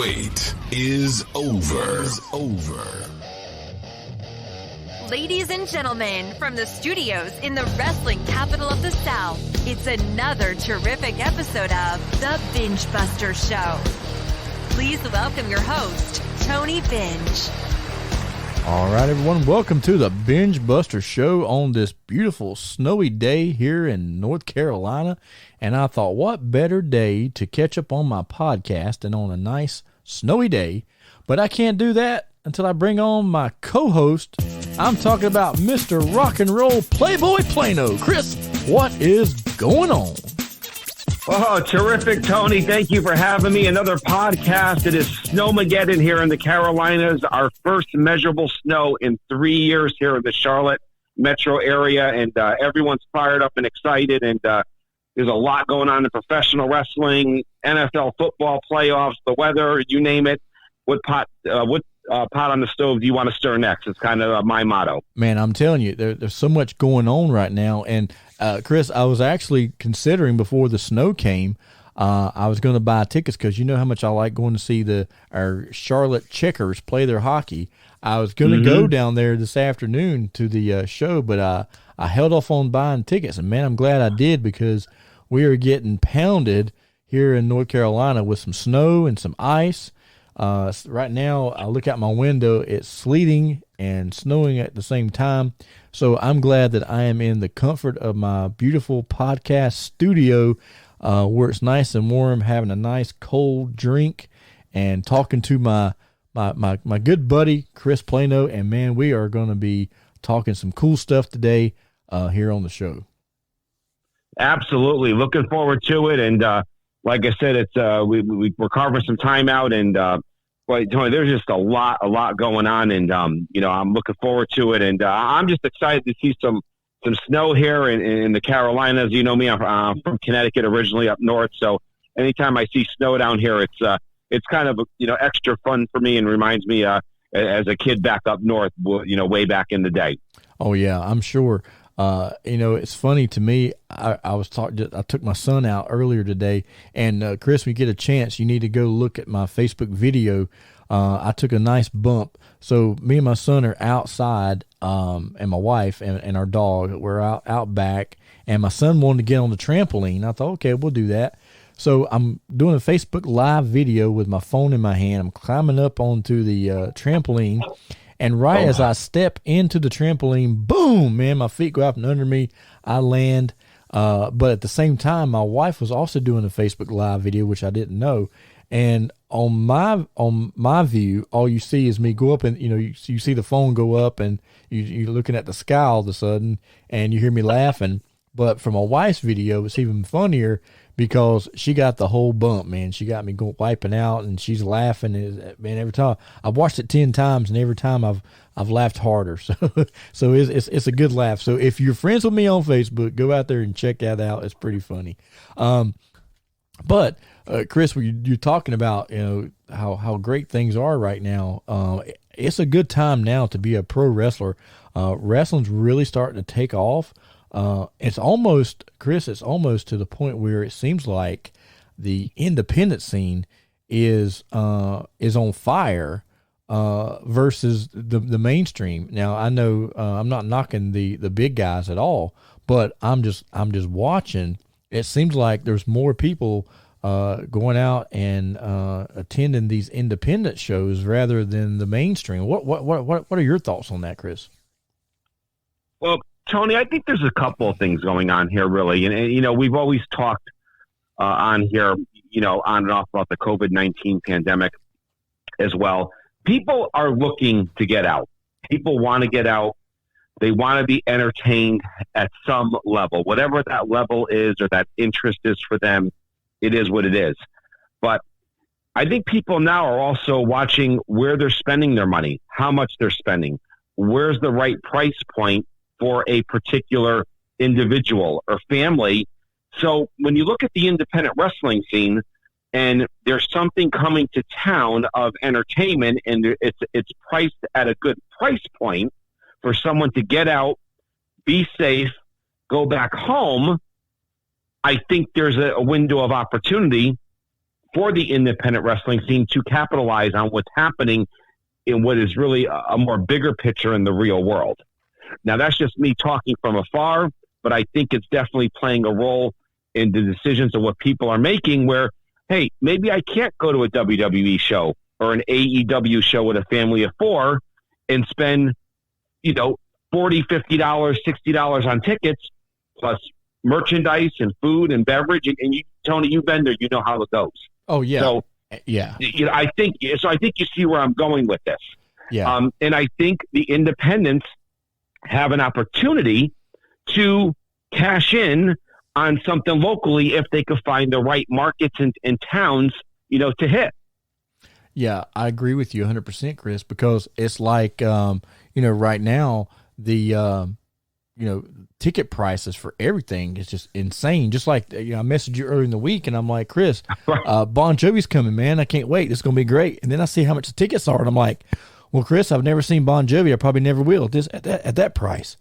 wait is over. Ladies and gentlemen, from the studios in the wrestling capital of the South, it's another terrific episode of The Binge Buster Show. Please welcome your host, Tony Binge. All right, everyone, welcome to The Binge Buster Show on this beautiful snowy day here in North Carolina. And I thought, what better day to catch up on my podcast than on a nice snowy day? But I can't do that until I bring on my co-host. I'm talking about Mr. Rock and Roll Playboy Plano. Chris, what is going on? Oh, terrific, Tony. Thank you for having me. Another podcast. It is Snowmageddon here in the Carolinas. Our first measurable snow in 3 years here in the Charlotte metro area. And everyone's fired up and excited. And there's a lot going on in professional wrestling, NFL football playoffs, the weather, you name it. What pot on the stove do you want to stir next? It's kind of my motto. Man, I'm telling you, there's so much going on right now. And Chris, I was actually considering before the snow came, I was going to buy tickets because you know how much I like going to see our Charlotte Checkers play their hockey. I was going to go down there this afternoon to the show, but I held off on buying tickets. And, man, I'm glad I did because we are getting pounded here in North Carolina with some snow and some ice. Right now, I look out my window, it's sleeting and snowing at the same time. So I'm glad that I am in the comfort of my beautiful podcast studio, where it's nice and warm, having a nice cold drink and talking to my good buddy, Chris Plano. And man, we are going to be talking some cool stuff today, here on the show. Absolutely. Looking forward to it. And, like I said, it's we're carving some time out, and boy, Tony, there's just a lot going on, and I'm looking forward to it, and I'm just excited to see some snow here in the Carolinas. You know me, I'm from Connecticut originally, up north, so anytime I see snow down here, it's kind of extra fun for me and reminds me as a kid back up north, way back in the day. Oh yeah, I'm sure. It's funny to me. I took my son out earlier today, and Chris, when you get a chance, you need to go look at my Facebook video. I took a nice bump. So me and my son are outside, and my wife and our dog, we're out back, and my son wanted to get on the trampoline. I thought, okay, we'll do that. So I'm doing a Facebook Live video with my phone in my hand. I'm climbing up onto the trampoline. And as I step into the trampoline, boom, man, my feet go up and under me. I land. But at the same time, my wife was also doing a Facebook Live video, which I didn't know. And on my view, all you see is me go up, and you see the phone go up, and you're looking at the sky all of a sudden, and you hear me laughing. But from my wife's video, it's even funnier because she got the whole bump, man. She got me wiping out, and she's laughing. Man, every time I've watched it 10 times, and every time I've laughed harder. So it's a good laugh. So if you're friends with me on Facebook, go out there and check that out. It's pretty funny. But Chris, you're talking about how great things are right now. It's a good time now to be a pro wrestler. Wrestling's really starting to take off. It's almost to the point where it seems like the independent scene is on fire, versus the mainstream. Now I know, I'm not knocking the big guys at all, but I'm just watching. It seems like there's more people, going out and, attending these independent shows rather than the mainstream. What are your thoughts on that, Chris? Well, Tony, I think there's a couple of things going on here, really. And we've always talked on here, on and off about the COVID-19 pandemic as well. People are looking to get out. People want to get out. They want to be entertained at some level. Whatever that level is or that interest is for them, it is what it is. But I think people now are also watching where they're spending their money, how much they're spending, where's the right price point for a particular individual or family. So when you look at the independent wrestling scene and there's something coming to town of entertainment and it's priced at a good price point for someone to get out, be safe, go back home, I think there's a window of opportunity for the independent wrestling scene to capitalize on what's happening in what is really a more bigger picture in the real world. Now, that's just me talking from afar, but I think it's definitely playing a role in the decisions of what people are making where, hey, maybe I can't go to a WWE show or an AEW show with a family of 4 and spend, $40, $50, $60 on tickets plus merchandise and food and beverage. And you, Tony, you've been there, you know how it goes. Oh, yeah. So, yeah. I think you see where I'm going with this. Yeah. And I think the independents have an opportunity to cash in on something locally if they could find the right markets and towns, to hit. Yeah, I agree with you 100%, Chris, because it's like, right now the, ticket prices for everything is just insane. Just like, I messaged you earlier in the week and I'm like, Chris, Bon Jovi's coming, man. I can't wait. It's going to be great. And then I see how much the tickets are and I'm like, well, Chris, I've never seen Bon Jovi. I probably never will at that price.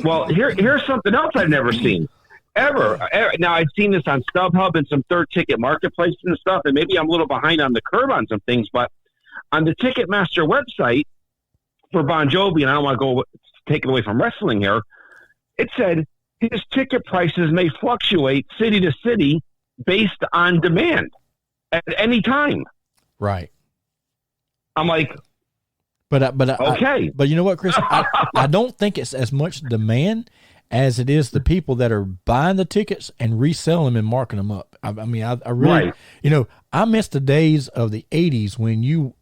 Well, here's something else I've never seen ever. Now, I've seen this on StubHub and some third ticket marketplaces and stuff, and maybe I'm a little behind on the curve on some things, but on the Ticketmaster website for Bon Jovi, and I don't want to go take it away from wrestling here, it said his ticket prices may fluctuate city to city based on demand at any time. Right. I'm like, but okay. But you know what, Chris? I don't think it's as much demand as it is the people that are buying the tickets and reselling them and marking them up. I really, right. I miss the days of the 80s when you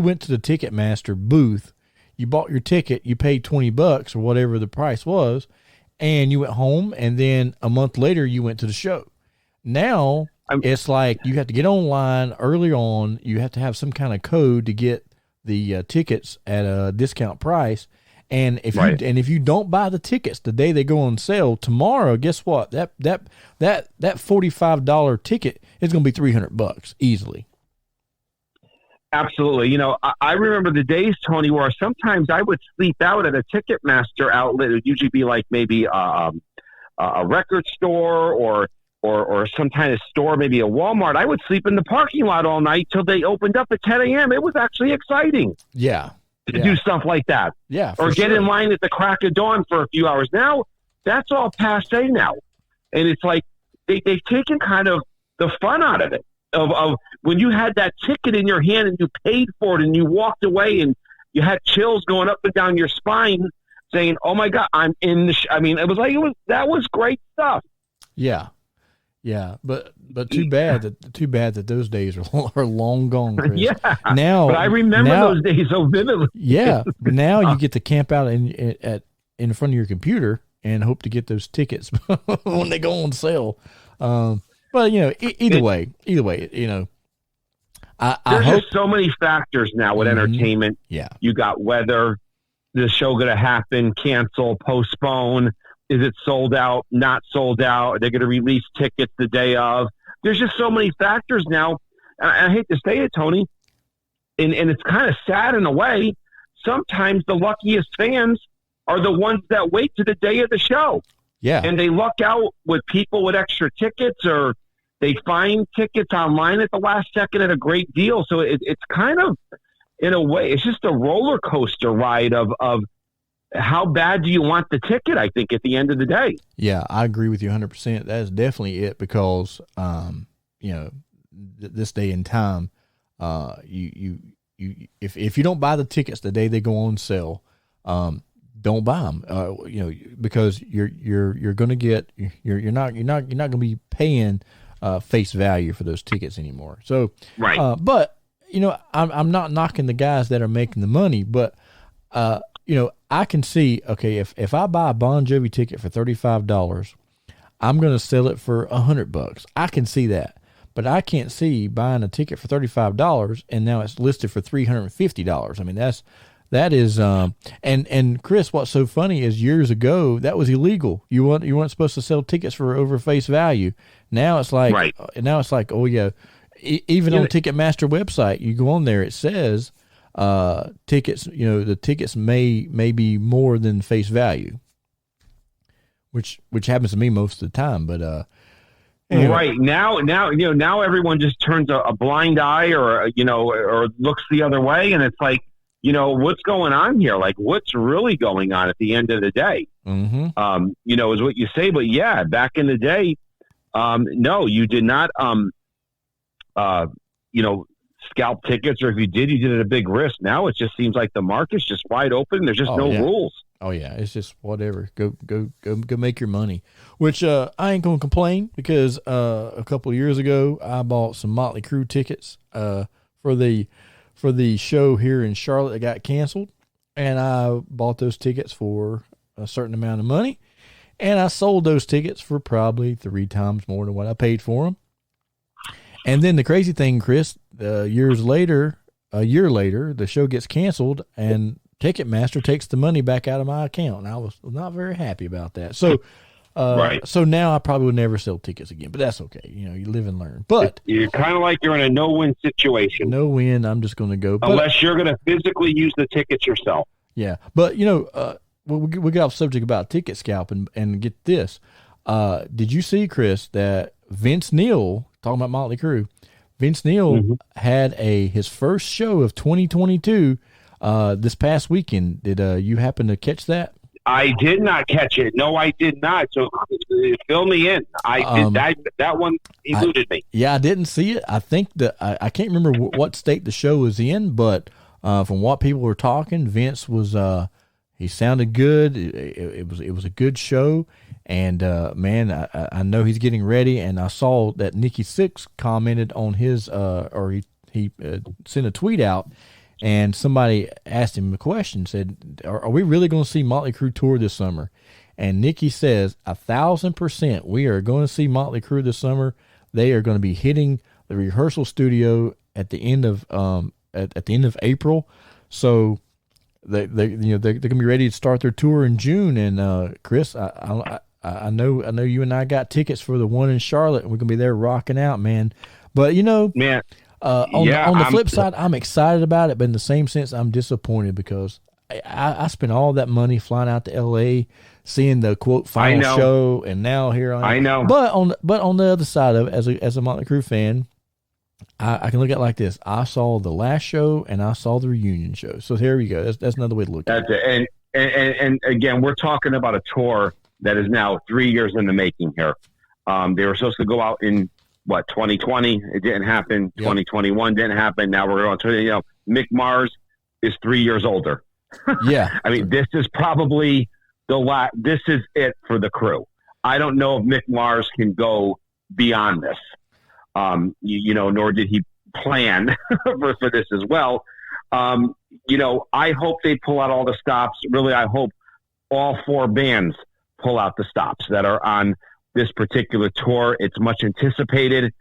went to the Ticketmaster booth, you bought your ticket, you paid $20 or whatever the price was, and you went home, and then a month later you went to the show. Now it's like you have to get online early on. You have to have some kind of code to get the tickets at a discount price. And if you don't buy the tickets the day they go on sale tomorrow, guess what? That $45 ticket is going to be $300 easily. Absolutely. I remember the days, Tony, where sometimes I would sleep out at a Ticketmaster outlet. It would usually be like maybe a record store or some kind of store, maybe a Walmart. I would sleep in the parking lot all night till they opened up at 10 a.m. It was actually exciting. Yeah. To do stuff like that. Yeah. Or get in line at the crack of dawn for a few hours. Now, that's all passé now. And it's like they've taken kind of the fun out of it. Of when you had that ticket in your hand and you paid for it and you walked away and you had chills going up and down your spine saying, oh, my God, I'm in the that was great stuff. Yeah. Yeah, but too bad that those days are long gone, Chris. Yeah, now, but I remember those days so vividly. Yeah, but now you get to camp out in front of your computer and hope to get those tickets when they go on sale. But either way, I there's hope just so many factors now with entertainment. Yeah, you got whether the show going to happen, cancel, postpone. Is it sold out, not sold out? Are they going to release tickets the day of? There's just so many factors now. And I hate to say it, Tony, and it's kind of sad in a way. Sometimes the luckiest fans are the ones that wait to the day of the show. Yeah. And they luck out with people with extra tickets, or they find tickets online at the last second at a great deal. So it's kind of, in a way, it's just a roller coaster ride of how bad do you want the ticket, I think, at the end of the day. Yeah, I agree with you 100%. That is definitely it because, this day and time, if you don't buy the tickets the day they go on sale, don't buy them, because you're going to get, you're not going to be paying face value for those tickets anymore. So, right. But, I'm not knocking the guys that are making the money, but, I can see, okay, if I buy a Bon Jovi ticket for $35, I'm going to sell it for $100. I can see that, but I can't see buying a ticket for $35 and now it's listed for $350. I mean, that is, and Chris, what's so funny is years ago that was illegal. You weren't supposed to sell tickets for over face value. Now it's like, right. Oh yeah, even on Ticketmaster website, you go on there, it says, tickets, the tickets may be more than face value, which happens to me most of the time. But, Anyway. Right now everyone just turns a blind eye or looks the other way, and it's like, what's going on here? Like, what's really going on at the end of the day? Mm-hmm. Is what you say. But yeah, back in the day, no, you did not, scalp tickets, or if you did it at a big risk. Now it just seems like the market's just wide open. There's just no rules. Oh yeah, it's just whatever. Go make your money. Which I ain't gonna complain, because a couple of years ago I bought some Motley Crue tickets for the show here in Charlotte that got canceled, and I bought those tickets for a certain amount of money, and I sold those tickets for probably 3 times more than what I paid for them. And then the crazy thing, Chris, a year later, the show gets canceled, and Ticketmaster takes the money back out of my account, and I was not very happy about that. So, right. So now I probably would never sell tickets again, but that's okay. You live and learn. But you're kind of like you're in a no-win situation. No win. I'm just going to go. Unless you're going to physically use the tickets yourself. Yeah. But, we got off subject about ticket scalping, and get this. Did you see, Chris, that Vince Neil, talking about Motley Crue, Vince Neil had his first show of 2022 this past weekend? Did you happen to catch that? I did not catch it. No, I did not. So fill me in. That one eluded me. Yeah, I didn't see it. I think I can't remember what state the show was in, but from what people were talking, Vince was he sounded good. It was a good show, and man, I know he's getting ready. And I saw that Nikki Sixx commented on his or he sent a tweet out. And somebody asked him a question, said, are we really going to see Motley Crue tour this summer? And Nikki says, 1,000%, we are going to see Motley Crue this summer. They are going to be hitting the rehearsal studio at the end of at the end of April. So they're going to be ready to start their tour in June. And Chris, I know you and I got tickets for the one in Charlotte, and we're going to be there rocking out, man. But man. On the flip side, I'm excited about it, but in the same sense, I'm disappointed, because I spent all that money flying out to L.A., seeing the quote final show, and now here I am. I know. But on the other side of it, as a Motley Crue fan, I can look at it like this: I saw the last show and I saw the reunion show. So there you go. That's another way to look at it. And again, we're talking about a tour that is now 3 years in the making here. They were supposed to go out in 2020, it didn't happen. Yep. 2021 didn't happen. Now we're going to, Mick Mars is 3 years older. Yeah. I mean, this is probably this is it for the Crue. I don't know if Mick Mars can go beyond this. Nor did he plan for this as well. I hope they pull out all the stops. Really, I hope all 4 bands pull out the stops that are on this particular tour. It's much anticipated.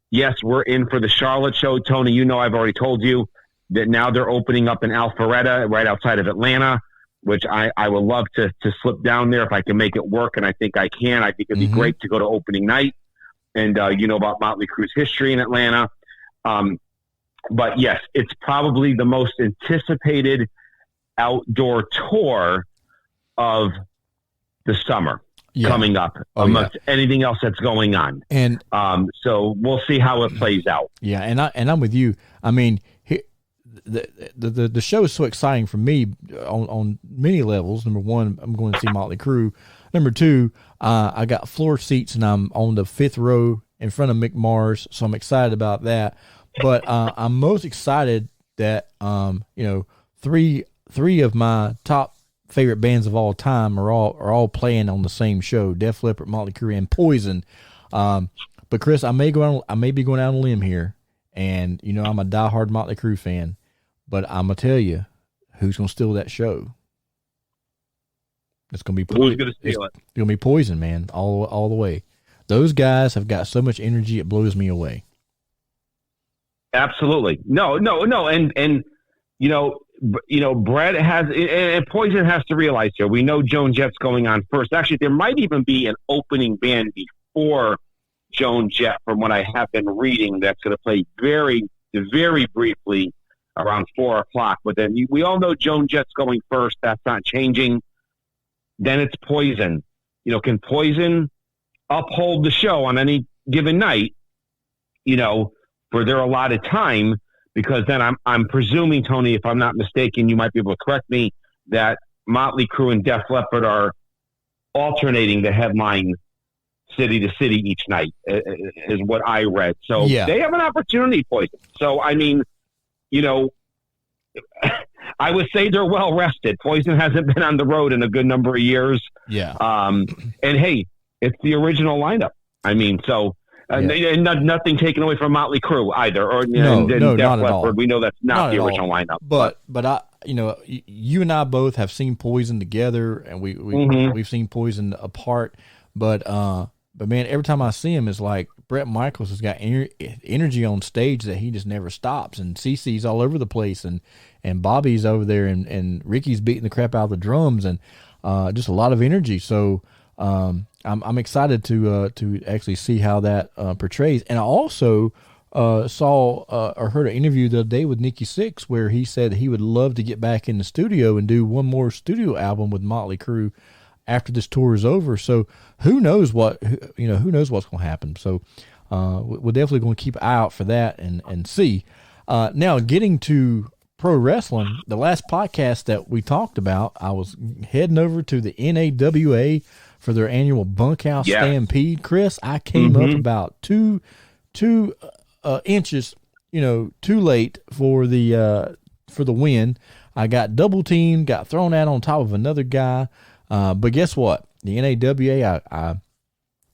Yes, we're in for the Charlotte show. Tony, I've already told you that now they're opening up in Alpharetta, right outside of Atlanta, which I would love to slip down there if I can make it work, and I think I can. I think it'd be great to go to opening night, and about Motley Crue's history in Atlanta. But yes, it's probably the most anticipated outdoor tour of the summer. Coming up amongst anything else that's going on. And so we'll see how it plays out. Yeah, and I'm with you. I mean, the show is so exciting for me on many levels. Number one, I'm going to see Motley Crue. Number two, I got floor seats, and I'm on the 5th row in front of Mick Mars, so I'm excited about that. But I'm most excited that three of my top favorite bands of all time are all playing on the same show: Def Leppard, Motley Crue, and Poison. But Chris, I may be going out on a limb here, and I'm a diehard Motley Crue fan, but I'm gonna tell you who's gonna steal that show. It's gonna be who's gonna steal it? It's gonna be Poison, man, all the way. Those guys have got so much energy, it blows me away. Absolutely, no, and Brett has, and Poison has to realize here, we know Joan Jett's going on first. Actually, there might even be an opening band before Joan Jett, from what I have been reading, that's going to play very, very briefly around 4 o'clock. But then we all know Joan Jett's going first. That's not changing. Then it's Poison. Can Poison uphold the show on any given night, for their allotted time, because then I'm presuming, Tony, if I'm not mistaken, you might be able to correct me, that Motley Crue and Def Leppard are alternating the headline city to city each night, is what I read. So they have an opportunity, Poison. So, I mean, I would say they're well rested. Poison hasn't been on the road in a good number of years. Yeah. And hey, it's the original lineup. I mean, so and nothing taken away from Motley Crue either, or no, Def not at Leppard. all. We know that's not the original lineup. But I, you and I both have seen Poison together, and we've seen Poison apart. But man, every time I see him, it's like Bret Michaels has got energy on stage that he just never stops, and CeCe's all over the place, and Bobby's over there, and Ricky's beating the crap out of the drums, and just a lot of energy. So I'm excited to actually see how that portrays. And I also saw or heard an interview the other day with Nikki Sixx where he said he would love to get back in the studio and do one more studio album with Motley Crue after this tour is over. So who knows what's going to happen. So we're definitely going to keep an eye out for that and see. Now getting to pro wrestling, the last podcast that we talked about, I was heading over to the NAWA for their annual Bunkhouse Stampede. Chris, I came up about two inches, too late for the win. I got double teamed, got thrown out on top of another guy. But guess what? The NAWA,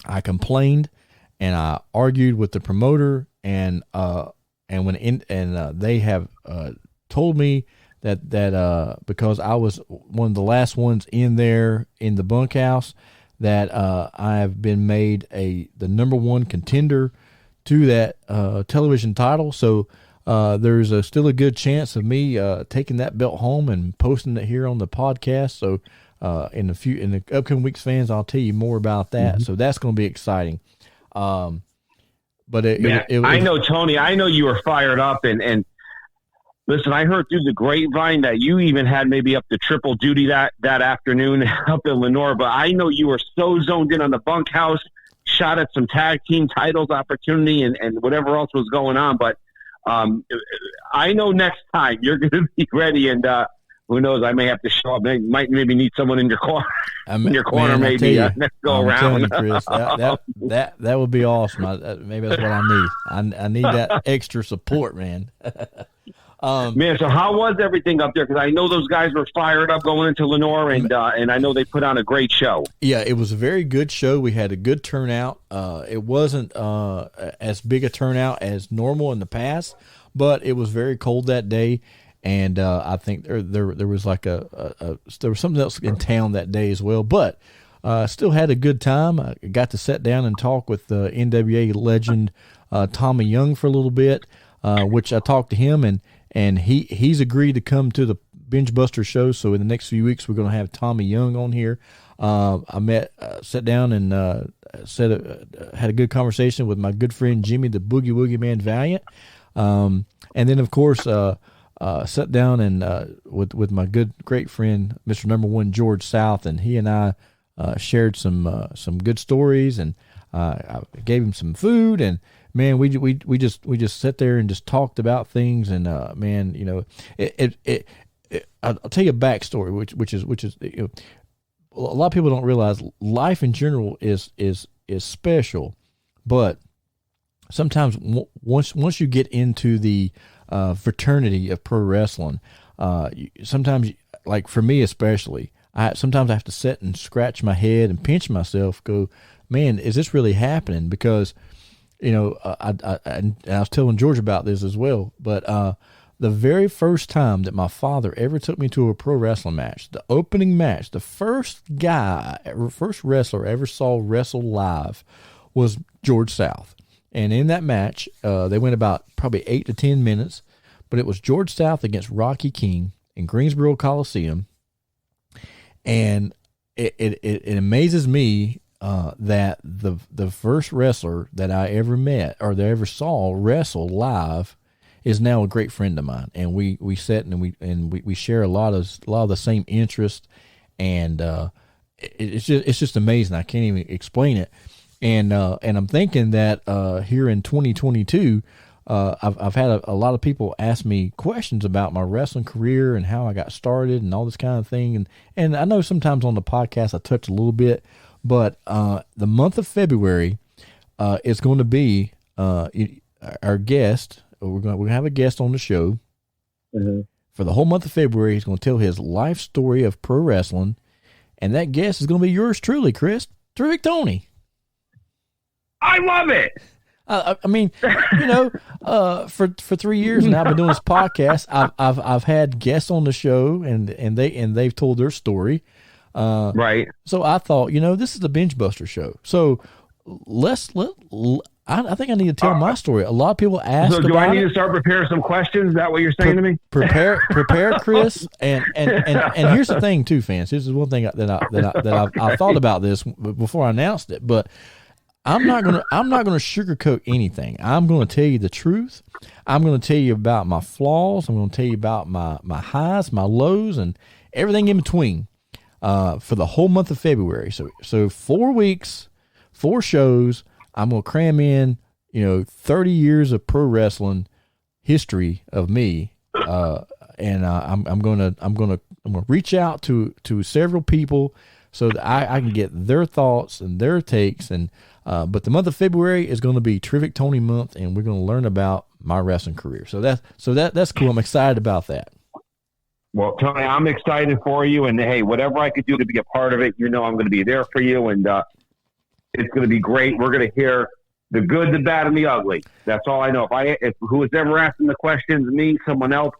I complained and I argued with the promoter, and they have told me that because I was one of the last ones in there in the bunkhouse, that I have been made the number one contender to that television title. So there's still a good chance of me taking that belt home and posting it here on the podcast. So in the upcoming weeks, fans, I'll tell you more about that. So that's going to be exciting. But I know, Tony, I know you were fired up, and listen, I heard through the grapevine that you even had maybe up to triple duty that afternoon up in Lenore, but I know you were so zoned in on the bunkhouse, shot at some tag team titles opportunity and whatever else was going on. But I know next time you're going to be ready, and who knows, I may have to show up. I might maybe need someone in your corner, next go around. You, Chris, that would be awesome. Maybe that's what I need. I need that extra support, man. Man, so how was everything up there? Because I know those guys were fired up going into Lenore, and I know they put on a great show. Yeah, it was a very good show. We had a good turnout. It wasn't as big a turnout as normal in the past, but it was very cold that day, and I think there was like there was something else in town that day as well. But still had a good time. I got to sit down and talk with the NWA legend Tommy Young for a little bit, which I talked to him, and he's agreed to come to the Binge Buster show. So in the next few weeks, we're going to have Tommy Young on here. I sat down and had a good conversation with my good friend Jimmy, the Boogie Woogie Man Valiant. And then, of course, sat down and with my great friend, Mr. Number One George South, and he and I shared some good stories, and I gave him some food, and man, we just sat there and just talked about things, and man, I'll tell you a backstory, which is a lot of people don't realize life in general is special, but sometimes once you get into the fraternity of pro wrestling, sometimes, like for me especially, sometimes I have to sit and scratch my head and pinch myself, go, man, is this really happening? Because I was telling George about this as well, but the very first time that my father ever took me to a pro wrestling match, the opening match, the first wrestler I ever saw wrestle live was George South. And in that match, they went about probably 8 to 10 minutes, but it was George South against Rocky King in Greensboro Coliseum. And it amazes me that the first wrestler that I ever met or that I ever saw wrestle live is now a great friend of mine, and we sit and we share a lot of the same interests, and it's just amazing. I can't even explain it. And I'm thinking that here in 2022, I've had a lot of people ask me questions about my wrestling career and how I got started and all this kind of thing. And I know sometimes on the podcast I touch a little bit, but the month of February is going to be our guest. We're going to have a guest on the show for the whole month of February. He's going to tell his life story of pro wrestling, and that guest is going to be yours truly, Chris, Terrific Tony. I love it. I mean, for 3 years now, I've been doing this podcast. I've had guests on the show, and they've told their story. Right. So I thought, this is the Binge Buster show. So I think I need to tell my story. A lot of people ask. So do about I need to start preparing some questions? Is that what you're saying to me? Prepare, Chris. And here's the thing, too, fans. This is one thing that I thought about this before I announced it, but I'm not gonna sugarcoat anything. I'm gonna tell you the truth. I'm gonna tell you about my flaws. I'm gonna tell you about my highs, my lows, and everything in between. For the whole month of February. So 4 weeks, 4 shows. I'm gonna cram in 30 years of pro wrestling history of me. And I'm gonna reach out to several people so that I can get their thoughts and their takes. And but the month of February is going to be Terrific Tony month, and we're going to learn about my wrestling career. So that's cool. I'm excited about that. Well, Tony, I'm excited for you, and hey, whatever I could do to be a part of it, I'm going to be there for you, and it's going to be great. We're going to hear the good, the bad, and the ugly. That's all I know. If who was ever asking the questions, me, someone else,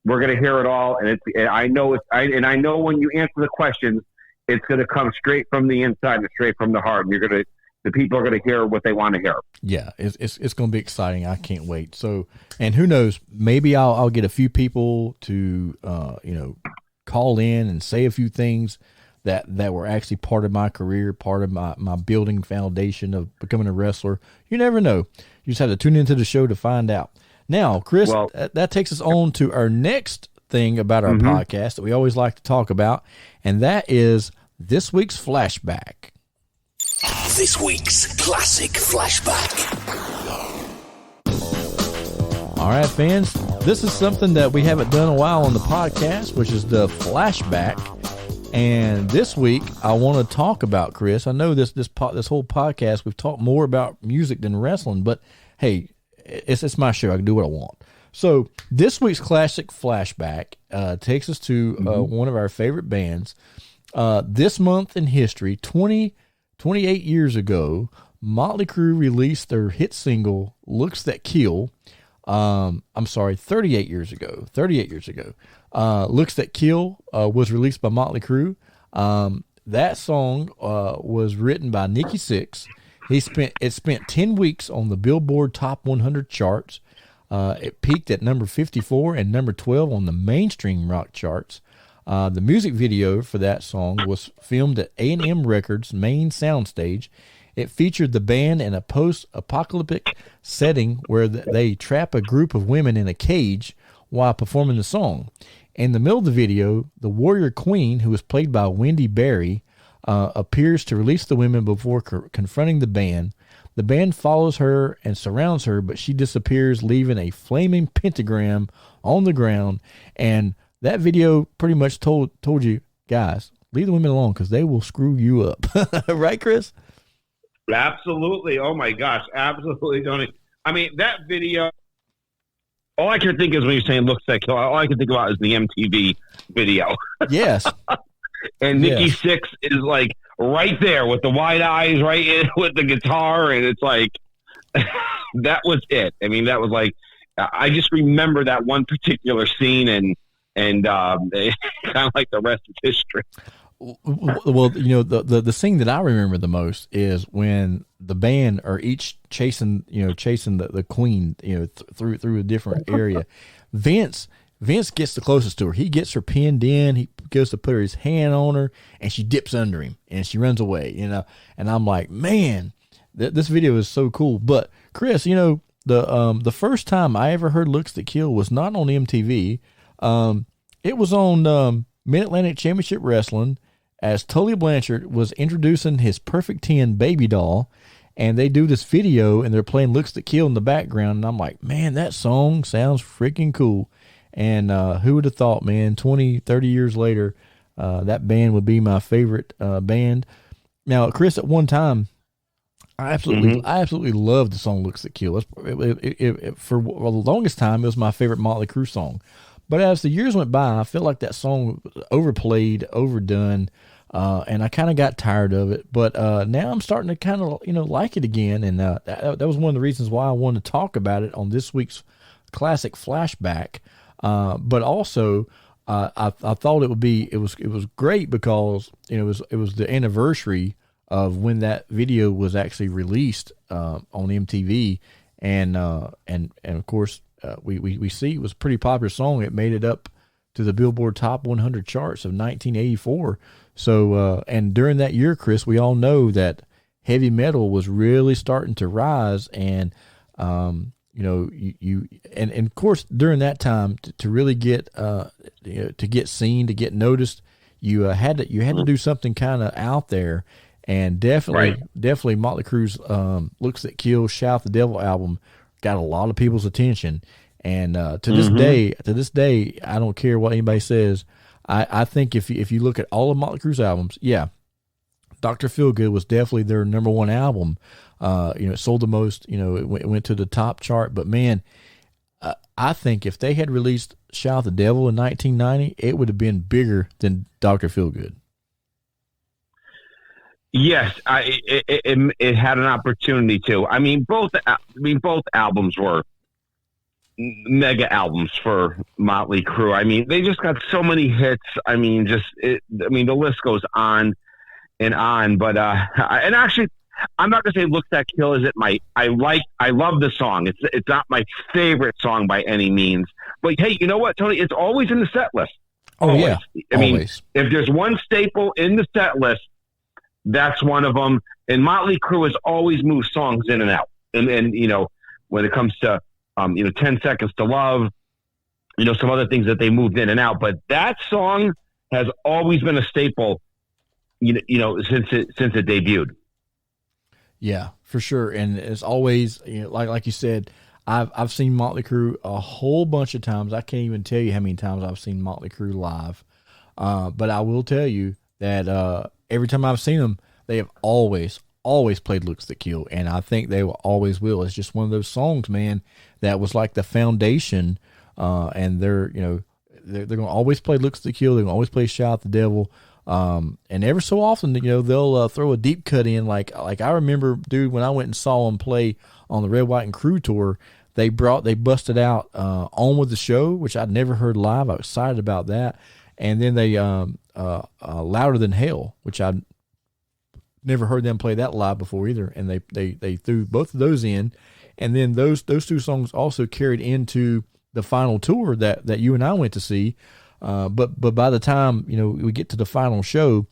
we're going to hear it all, and I know when you answer the questions, it's going to come straight from the inside and straight from the heart, and the people are going to hear what they want to hear. Yeah, it's going to be exciting. I can't wait. So, and who knows, maybe I'll get a few people to, call in and say a few things that were actually part of my career, part of my building foundation of becoming a wrestler. You never know. You just have to tune into the show to find out. Now, Chris, that takes us on to our next thing about our podcast that we always like to talk about, and that is this week's flashback. This week's classic flashback. All right, fans, this is something that we haven't done a while on the podcast, which is the flashback. And this week, I want to talk about, Chris. I know this whole podcast we've talked more about music than wrestling, but hey, it's my show. I can do what I want. So this week's classic flashback takes us to one of our favorite bands. This month in history, 28 years ago, Motley Crue released their hit single, Looks That Kill. 38 years ago. Looks That Kill was released by Motley Crue. That song was written by Nikki Sixx. It spent 10 weeks on the Billboard Top 100 charts. It peaked at number 54 and number 12 on the mainstream rock charts. The music video for that song was filmed at A&M Records' main soundstage. It featured the band in a post-apocalyptic setting where they trap a group of women in a cage while performing the song. In the middle of the video, the warrior queen, who was played by Wendy Barry, appears to release the women before confronting the band. The band follows her and surrounds her, but she disappears, leaving a flaming pentagram on the ground. And that video pretty much told you, guys, leave the women alone because they will screw you up. Right, Chris? Absolutely. Oh, my gosh. Absolutely, Tony. I mean, that video, all I can think is when you're saying Looks That Kill, all I can think about is the MTV video. Yes. And Nikki Sixx is like right there with the wide eyes, right in with the guitar. And it's like, that was it. I mean, that was like, I just remember that one particular scene and kind of like the rest of history. Well, the scene that I remember the most is when the band are each chasing the queen, through a different area. Vince gets the closest to her. He gets her pinned in. He goes to put his hand on her, and she dips under him, and she runs away. And I'm like, man, this video is so cool. But Chris, the first time I ever heard "Looks That Kill" was not on MTV. It was on Mid-Atlantic Championship Wrestling, as Tully Blanchard was introducing his Perfect 10 baby doll, and they do this video, and they're playing "Looks That Kill" in the background, and I'm like, man, that song sounds freaking cool. And who would have thought, man, 20, 30 years later, that band would be my favorite band. Now, Chris, at one time, I absolutely loved the song "Looks That Kill." For the longest time, it was my favorite Motley Crue song. But as the years went by, I felt like that song was overplayed, overdone, and I kind of got tired of it. But now I'm starting to kind of, like it again. And that was one of the reasons why I wanted to talk about it on this week's Classic Flashback. But also, I thought it was great because it was the anniversary of when that video was actually released on MTV, and of course we see it was a pretty popular song. It made it up to the Billboard Top 100 charts of 1984. So and during that year, Chris, we all know that heavy metal was really starting to rise, and you and of course during that time to really get to get seen, to get noticed, you had to do something kind of out there. And definitely Motley Crue's "Looks That Kill, Shout the Devil" album got a lot of people's attention. And to this day, I don't care what anybody says. I think if you look at all of Motley Crue's albums, yeah, Dr. Feelgood was definitely their number one album. It sold the most. It went to the top chart. But man, I think if they had released "Shout the Devil" in 1990, it would have been bigger than Dr. Feelgood. Yes, it had an opportunity to. I mean, both albums were mega albums for Motley Crue. I mean, they just got so many hits. I mean, the list goes on and on. But and actually, I'm not gonna say "Look That Kill" is it I love the song. It's not my favorite song by any means. But hey, you know what, Tony? It's always in the set list. Always. Yeah, I mean, if there's one staple in the set list, that's one of them. And Motley Crue has always moved songs in and out. And when it comes to 10 Seconds to Love, some other things that they moved in and out. But that song has always been a staple, since it debuted. Yeah, for sure. And it's always, like you said, I've seen Motley Crue a whole bunch of times. I can't even tell you how many times I've seen Motley Crue live. But I will tell you that every time I've seen them, they have always played "Looks That Kill," and I think they will always will. It's just one of those songs, man, that was like the foundation, and they're going to always play "Looks That Kill." They're going to always play "Shout the Devil," and ever so often, they'll throw a deep cut in. Like I remember, dude, when I went and saw them play on the Red, White, and Crue tour, they busted out "On With the Show," which I'd never heard live. I was excited about that. And then they "Louder Than Hell," which I'd never heard them play that live before either. And they threw both of those in. And then those two songs also carried into the final tour that you and I went to see. But by the time we get to the final show,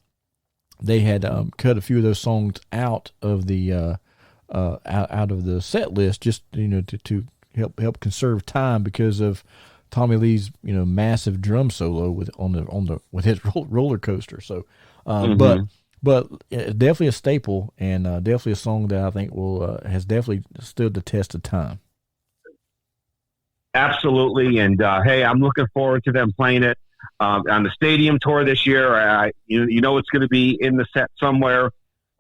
they had cut a few of those songs out of the out of the set list, just to help conserve time because of Tommy Lee's massive drum solo with his roller coaster. So, but definitely a staple, and definitely a song that I think has definitely stood the test of time. Absolutely, and hey, I'm looking forward to them playing it on the stadium tour this year. It's going to be in the set somewhere,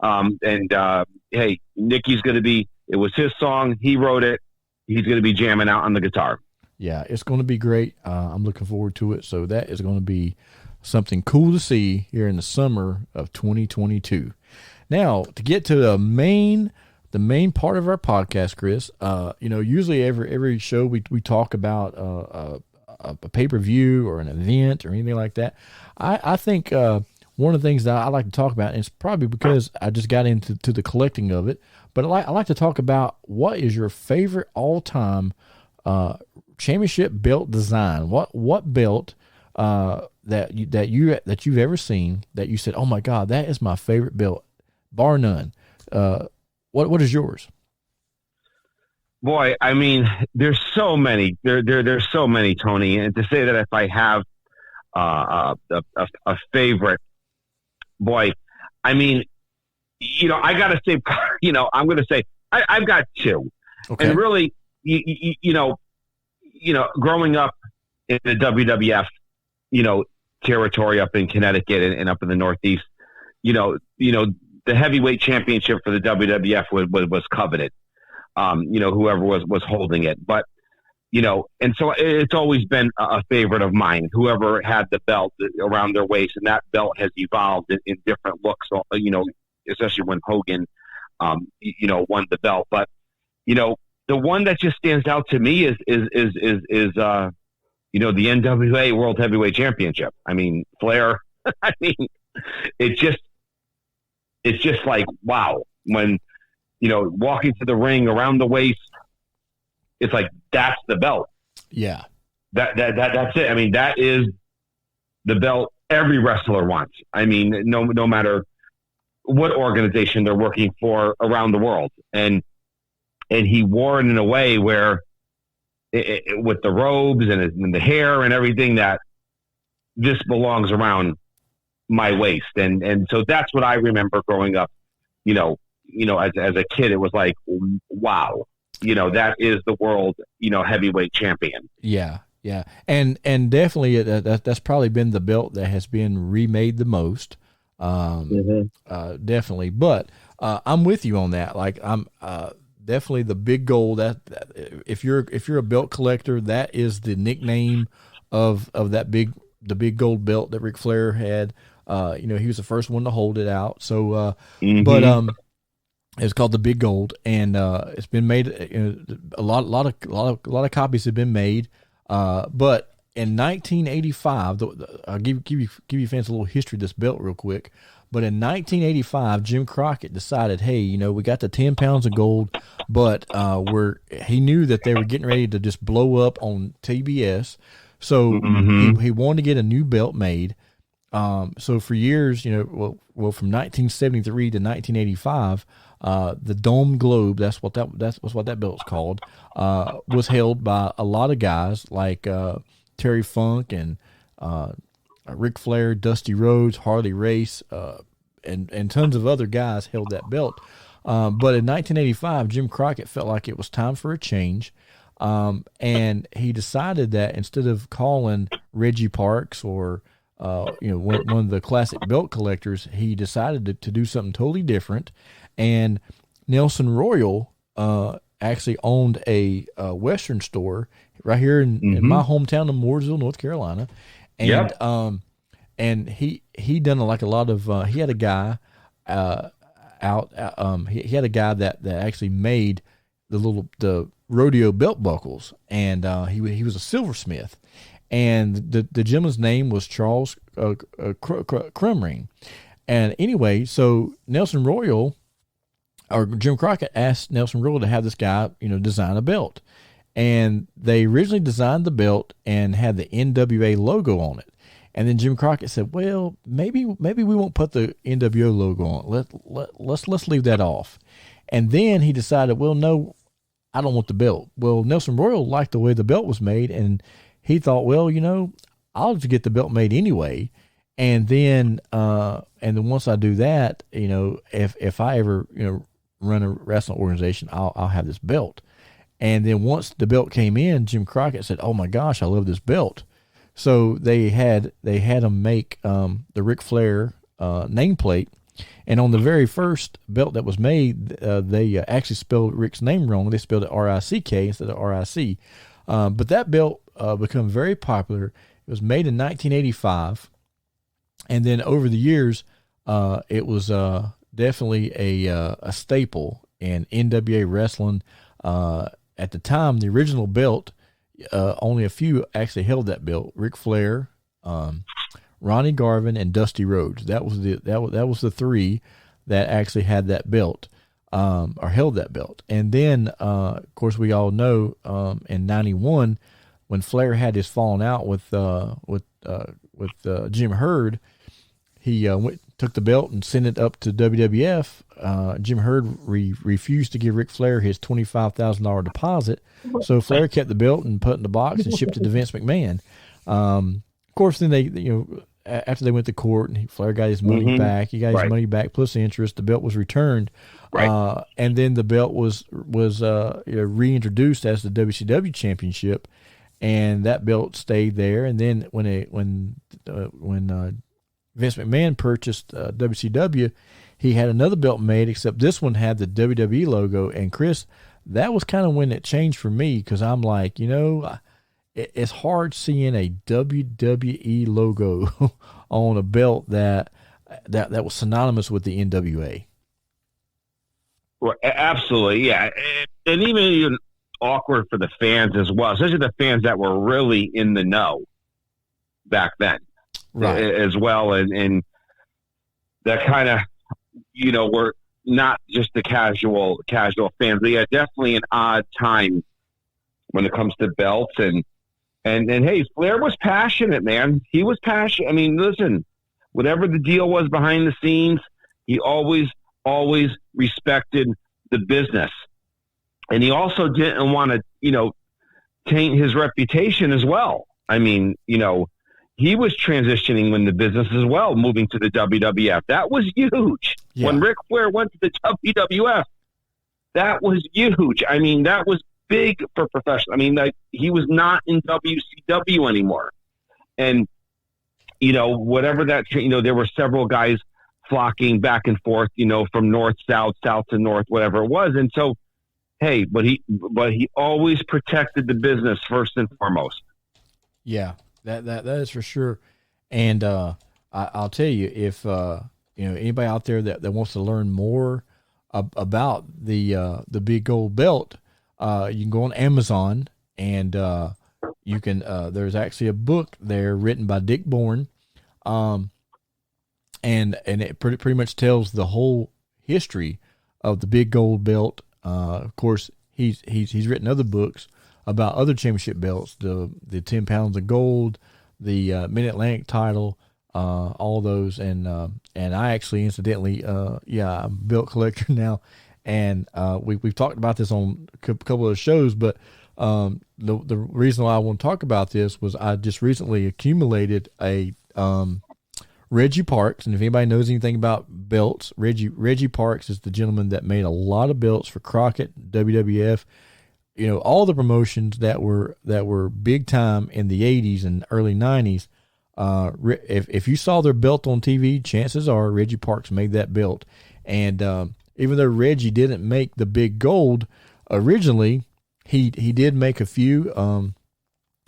and hey, Nicky's going to be. It was his song. He wrote it. He's going to be jamming out on the guitar. Yeah, it's going to be great. I'm looking forward to it. So that is going to be something cool to see here in the summer of 2022. Now, to get to the main part of our podcast, Chris, usually every show we talk about a pay-per-view or an event or anything like that. I think one of the things that I like to talk about, and it's probably because I just got into the collecting of it, but I like to talk about what is your favorite all-time championship belt design. What belt that you've ever seen that you said, oh my God, that is my favorite belt, bar none. What is yours? Boy, I mean, there's so many. There's so many, Tony. And to say that if I have a favorite, boy, I mean, I got to say, I'm going to say I've got two. Okay. And really, growing up in the WWF, territory up in Connecticut and up in the Northeast, the heavyweight championship for the WWF was coveted. Whoever was holding it, but and so it's always been a favorite of mine. Whoever had the belt around their waist, and that belt has evolved in different looks. Especially when Hogan, won the belt. But the one that just stands out to me is the NWA World Heavyweight Championship. I mean, Flair. I mean, it's just like, wow. When walking to the ring around the waist, it's like that's the belt. Yeah, that's it. I mean, that is the belt every wrestler wants. I mean, no matter what organization they're working for around the world, and he wore it in a way where, with the robes and the hair and everything, that this belongs around my waist, and so that's what I remember growing up. As a kid, it was like, wow, that is the world, heavyweight champion. Yeah, and definitely that's probably been the belt that has been remade the most. Definitely, but I'm with you on that. Like, I'm definitely the big gold. That if you're a belt collector, that is the nickname of the big gold belt that Ric Flair had. He was the first one to hold it out. So, but it's called the Big Gold, and it's been made. A lot of copies have been made. But in 1985, I'll give you fans a little history of this belt real quick. But in 1985, Jim Crockett decided, hey, we got the 10 pounds of gold, but he knew that they were getting ready to just blow up on TBS, so he wanted to get a new belt made. So for years, from 1973 to 1985, the Dome Globe, that's what that belt's called, was held by a lot of guys like Terry Funk and Ric Flair, Dusty Rhodes, Harley Race, and tons of other guys held that belt. But in 1985, Jim Crockett felt like it was time for a change, and he decided that instead of calling Reggie Parks or one of the classic belt collectors, he decided to do something totally different. And Nelson Royal actually owned a Western store right here in my hometown of Mooresville, North Carolina. And and he done like a lot of he had a guy he had a guy that actually made the rodeo belt buckles, and he was a silversmith, and the gentleman's name was Charles Crumring. And anyway, so Nelson Royal, or Jim Crockett, asked Nelson Royal to have this guy, design a belt. And they originally designed the belt and had the NWA logo on it. And then Jim Crockett said, well, maybe we won't put the NWO logo on it. Let's leave that off. And then he decided, well, no, I don't want the belt. Well, Nelson Royal liked the way the belt was made, and he thought, well, I'll just get the belt made anyway. And then once I do that, if I ever, run a wrestling organization, I'll have this belt. And then once the belt came in, Jim Crockett said, oh my gosh, I love this belt. So they had him make the Ric Flair nameplate, and on the very first belt that was made, they actually spelled Rick's name wrong. They spelled it R-I-C-K instead of R-I-C. But that belt became very popular. It was made in 1985, and then over the years, it was definitely a staple in NWA wrestling. At the time, the original belt, only a few actually held that belt. Ric Flair, Ronnie Garvin, and Dusty Rhodes. That was the three that actually had that belt, or held that belt. And then, of course, we all know in '91 when Flair had his falling out with Jim Herd, he took the belt and sent it up to WWF. Jim Herd refused to give Ric Flair his $25,000 deposit, so Flair kept the belt and put it in the box and shipped it to Vince McMahon. Of course, then they, after they went to court and Flair got his money back, he got his money back plus interest. The belt was returned, and then the belt was reintroduced as the WCW Championship, and that belt stayed there. And then when Vince McMahon purchased WCW, he had another belt made, except this one had the WWE logo. And Chris, that was kind of when it changed for me, because I'm like, it's hard seeing a WWE logo on a belt that was synonymous with the NWA. Well, absolutely, yeah, and even awkward for the fans as well, especially the fans that were really in the know back then, right? As well, and that kind of, were not just the casual fans. But yeah, definitely an odd time when it comes to belts and hey, Flair was passionate, man. He was passionate. I mean, listen, whatever the deal was behind the scenes, he always respected the business. And he also didn't want to, taint his reputation as well. I mean, he was transitioning in the business as well, moving to the WWF. That was huge. Yeah. When Ric Flair went to the WWF, that was huge. I mean, that was big for professional. I mean, like, he was not in WCW anymore. And, whatever that, there were several guys flocking back and forth, from north, south to north, whatever it was. And so, hey, but he always protected the business first and foremost. Yeah, that is for sure. And I'll tell you, if anybody out there that wants to learn more about the big gold belt, you can go on Amazon, and you can. There's actually a book there written by Dick Bourne, and it pretty much tells the whole history of the big gold belt. Of course, he's written other books about other championship belts, the 10 pounds of gold, the Mid-Atlantic title, all those, and I actually incidentally, I'm a belt collector now. And we've talked about this on a couple of shows, but the reason why I want to talk about this was I just recently accumulated a Reggie Parks. And if anybody knows anything about belts, Reggie Parks is the gentleman that made a lot of belts for Crockett, WWF, all the promotions that were big time in the 80s and early 90s. If you saw their belt on TV, chances are Reggie Parks made that belt. And even though Reggie didn't make the big gold originally, he did make a few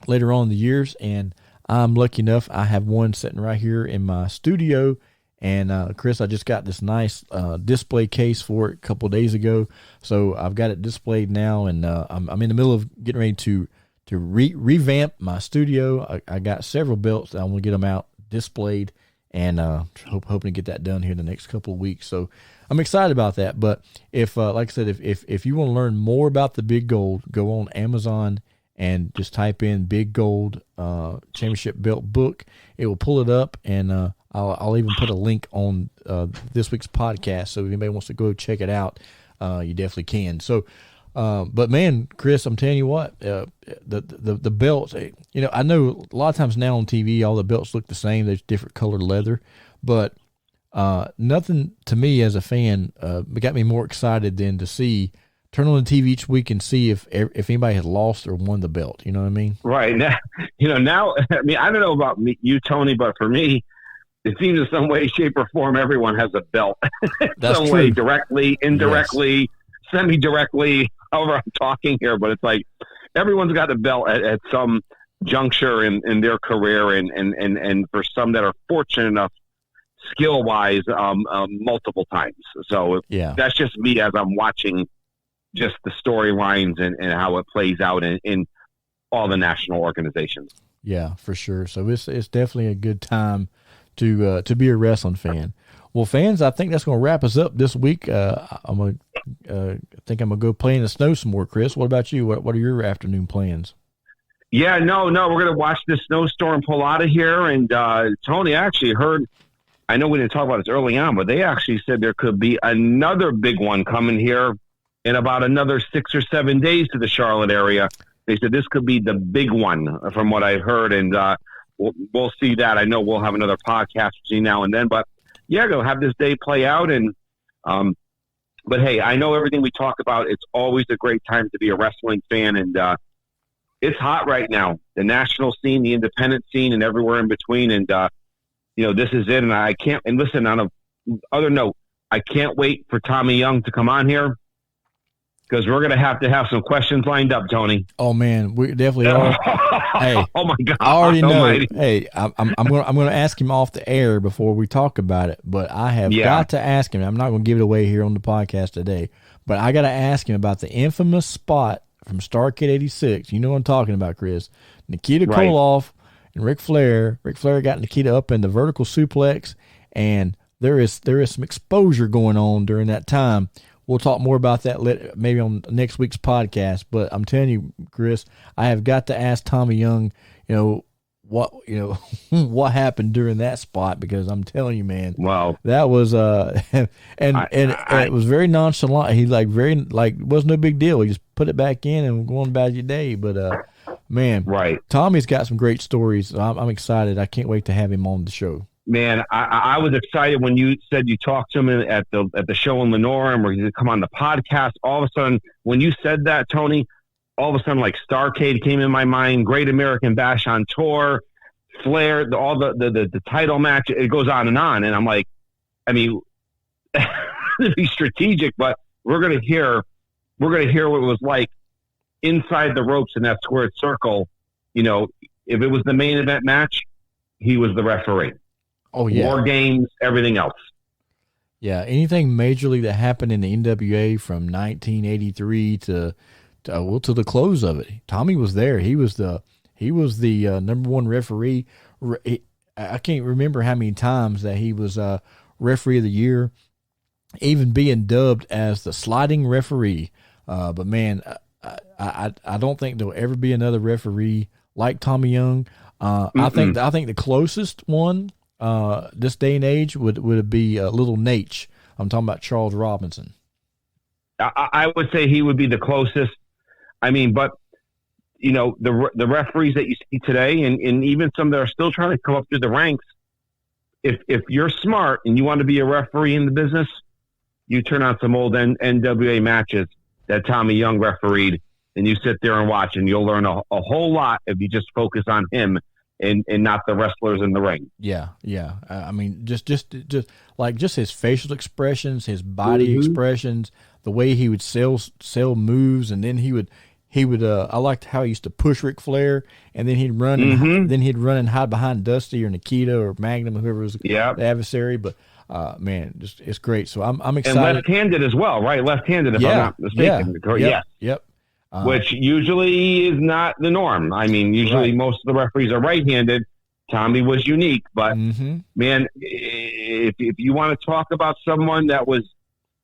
later on in the years, and I'm lucky enough, I have one sitting right here in my studio. And Chris, I just got this nice display case for it a couple of days ago, so I've got it displayed now, and I'm in the middle of getting ready to revamp my studio. I got several belts that I want to get them out displayed, and hoping to get that done here in the next couple of weeks. So I'm excited about that. But if, like I said, if you want to learn more about the big gold, go on Amazon and just type in big gold championship belt book. It will pull it up, and I'll even put a link on this week's podcast. So if anybody wants to go check it out, you definitely can. So, but man, Chris, I'm telling you what, the belts, I know a lot of times now on TV, all the belts look the same. There's different colored leather, but nothing to me as a fan got me more excited than to turn on the TV each week and see if anybody had lost or won the belt. You know what I mean? Right. Now, I mean, I don't know about you, Tony, but for me, it seems in some way, shape, or form, everyone has a belt. That's some true. way, directly, indirectly, semi-directly, however I'm talking here, but it's like everyone's got a belt at some juncture in their career, and for some that are fortunate enough, skill-wise, multiple times. So that's just me as I'm watching just the storylines and how it plays out in all the national organizations. Yeah, for sure. So it's definitely a good time to be a wrestling fan. Well, fans, I think that's going to wrap us up this week. I'm gonna go play in the snow some more. Chris, what about you? What are your afternoon plans? Yeah, no, we're going to watch this snowstorm pull out of here. And Tony, I actually heard, I know we didn't talk about this early on, but they actually said there could be another big one coming here in about another 6 or 7 days to the Charlotte area. They said this could be the big one from what I heard. And we'll see that. I know we'll have another podcast between now and then, but yeah, go have this day play out. And, but hey, I know everything we talk about. It's always a great time to be a wrestling fan. And, it's hot right now, the national scene, the independent scene, and everywhere in between. And, this is it. And I can't, and listen, on a other note, I can't wait for Tommy Young to come on here, because we're going to have some questions lined up, Tony. Oh man, we definitely are. Hey, oh my God, I already know. Almighty. Hey, I'm going to ask him off the air before we talk about it, but I have got to ask him. I'm not going to give it away here on the podcast today, but I got to ask him about the infamous spot from Starrcade '86. You know what I'm talking about, Chris? Nikita Koloff and Ric Flair. Ric Flair got Nikita up in the vertical suplex, and there is some exposure going on during that time. We'll talk more about that maybe on next week's podcast. But I'm telling you, Chris, I have got to ask Tommy Young, what happened during that spot, because I'm telling you, man, wow, that was it was very nonchalant. He it was no big deal. He just put it back in and go on about your day. But man, Tommy's got some great stories. I'm excited. I can't wait to have him on the show. Man, I was excited when you said you talked to him at the show in Lenore, and we're going to come on the podcast. All of a sudden, when you said that, Tony, all of a sudden, like Starrcade came in my mind, Great American Bash on Tour, Flair, all the title match. It goes on. And I'm like, I mean, to be strategic, but we're going to hear what it was like inside the ropes in that squared circle. If it was the main event match, he was the referee. Oh yeah, War Games, everything else. Yeah, anything majorly that happened in the NWA from 1983 to the close of it, Tommy was there. He was the number one referee. I can't remember how many times that he was referee of the year, even being dubbed as the sliding referee. But man, I don't think there'll ever be another referee like Tommy Young. I think the closest one this day and age would be Little Nate. I'm talking about Charles Robinson. I would say he would be the closest. I mean, but the referees that you see today, and even some that are still trying to come up through the ranks, if you're smart and you want to be a referee in the business, you turn on some old NWA matches that Tommy Young refereed, and you sit there and watch, and you'll learn a whole lot if you just focus on him and not the wrestlers in the ring. Yeah. I mean, just his facial expressions, his body expressions, the way he would sell moves, and then he would. I liked how he used to push Ric Flair, and then he'd run, and hide behind Dusty or Nikita or Magnum, whoever was the adversary. But man, it's great. So I'm excited. And left-handed as well, right? Left-handed, if I'm not mistaken. Yep. Which usually is not the norm. I mean, usually most of the referees are right-handed. Tommy was unique, but man, if you want to talk about someone that was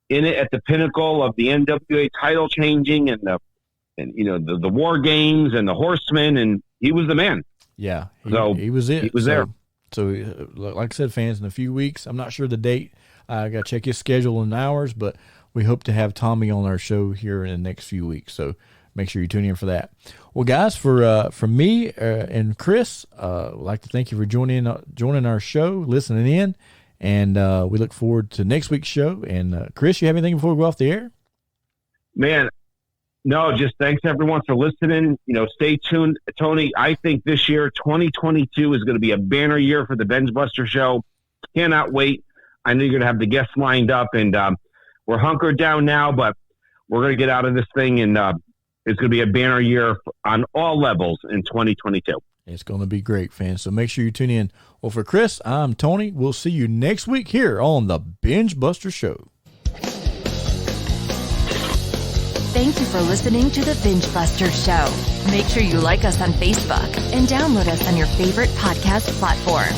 in it at the pinnacle of the NWA title changing and the War Games and the Horsemen, and he was the man. Yeah, he was it. He was there. So, like I said, fans, in a few weeks, I'm not sure the date. I got to check his schedule and hours, but we hope to have Tommy on our show here in the next few weeks. So make sure you tune in for that. Well, guys, from me and Chris, I'd like to thank you for joining our show, listening in, and we look forward to next week's show. And Chris, you have anything before we go off the air? Man, no, just thanks everyone for listening. Stay tuned, Tony. I think this year, 2022, is going to be a banner year for the Bench Buster Show. Cannot wait. I know you're going to have the guests lined up, and we're hunkered down now, but we're going to get out of this thing, and it's going to be a banner year on all levels in 2022. It's going to be great, fans. So make sure you tune in. Well, for Chris, I'm Tony. We'll see you next week here on the Bench Buster Show. Thank you for listening to the Binge Buster Show. Make sure you like us on Facebook and download us on your favorite podcast platform.